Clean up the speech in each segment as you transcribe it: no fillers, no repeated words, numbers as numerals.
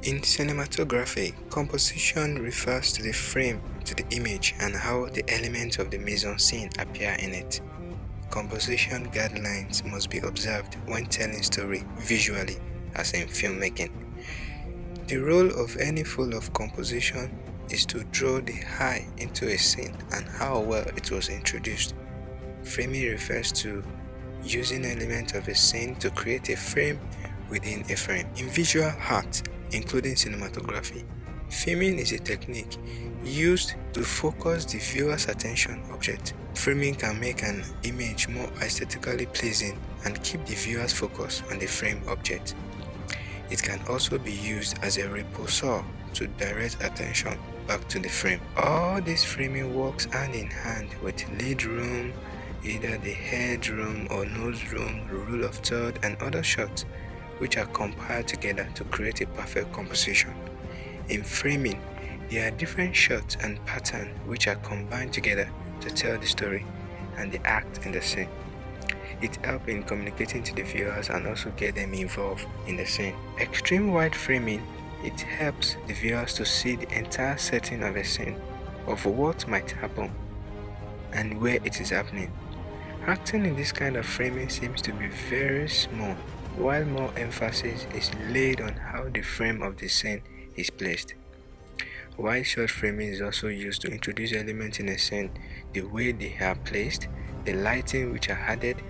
In cinematography, composition refers to the frame to the image and how the elements of the mise-en-scene appear in it. Composition guidelines must be observed when telling story visually, as in filmmaking. The role of any full of composition is to draw the eye into a scene and how well it was introduced. Framing refers to using elements of a scene to create a frame within a frame. In visual art, including cinematography, framing is a technique used to focus the viewer's attention object. Framing can make an image more aesthetically pleasing and keep the viewer's focus on the frame object. It can also be used as a repulsor to direct attention back to the frame. All this framing works hand in hand with lead room, either the head room or nose room, rule of third, and other shots which are compiled together to create a perfect composition. In framing, there are different shots and patterns which are combined together to tell the story and the act in the scene. It helps in communicating to the viewers and also get them involved in the scene. Extreme wide framing, it helps the viewers to see the entire setting of a scene, of what might happen and where it is happening. Acting in this kind of framing seems to be very small, while more emphasis is laid on how the frame of the scene is placed. Wide shot framing is also used to introduce elements in a scene, the way they are placed, the lighting which are added,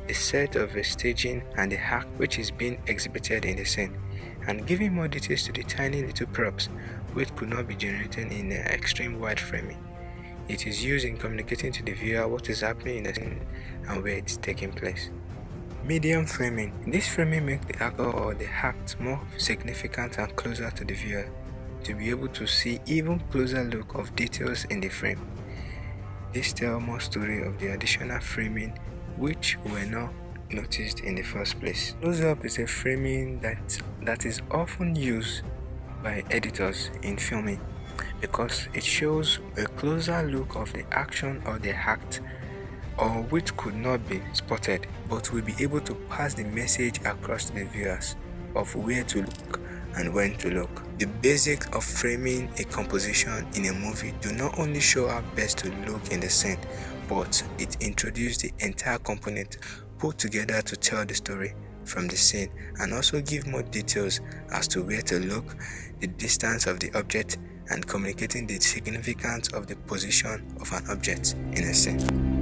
the set of a staging, and the act which is being exhibited in the scene, and giving more details to the tiny little props which could not be generated in extreme wide framing. It is used in communicating to the viewer what is happening in the scene and where it's taking place. Medium framing. This framing makes the actor or the act more significant and closer to the viewer, to be able to see even closer look of details in the frame. This tells more story of the additional framing which were not noticed in the first place. Close-up is a framing that is often used by editors in filming because it shows a closer look of the action or the act, or which could not be spotted but will be able to pass the message across to the viewers of where to look and when to look. The basics of framing a composition in a movie do not only show how best to look in the scene, but it introduces the entire component put together to tell the story from the scene and also give more details as to where to look, the distance of the object, and communicating the significance of the position of an object in a scene.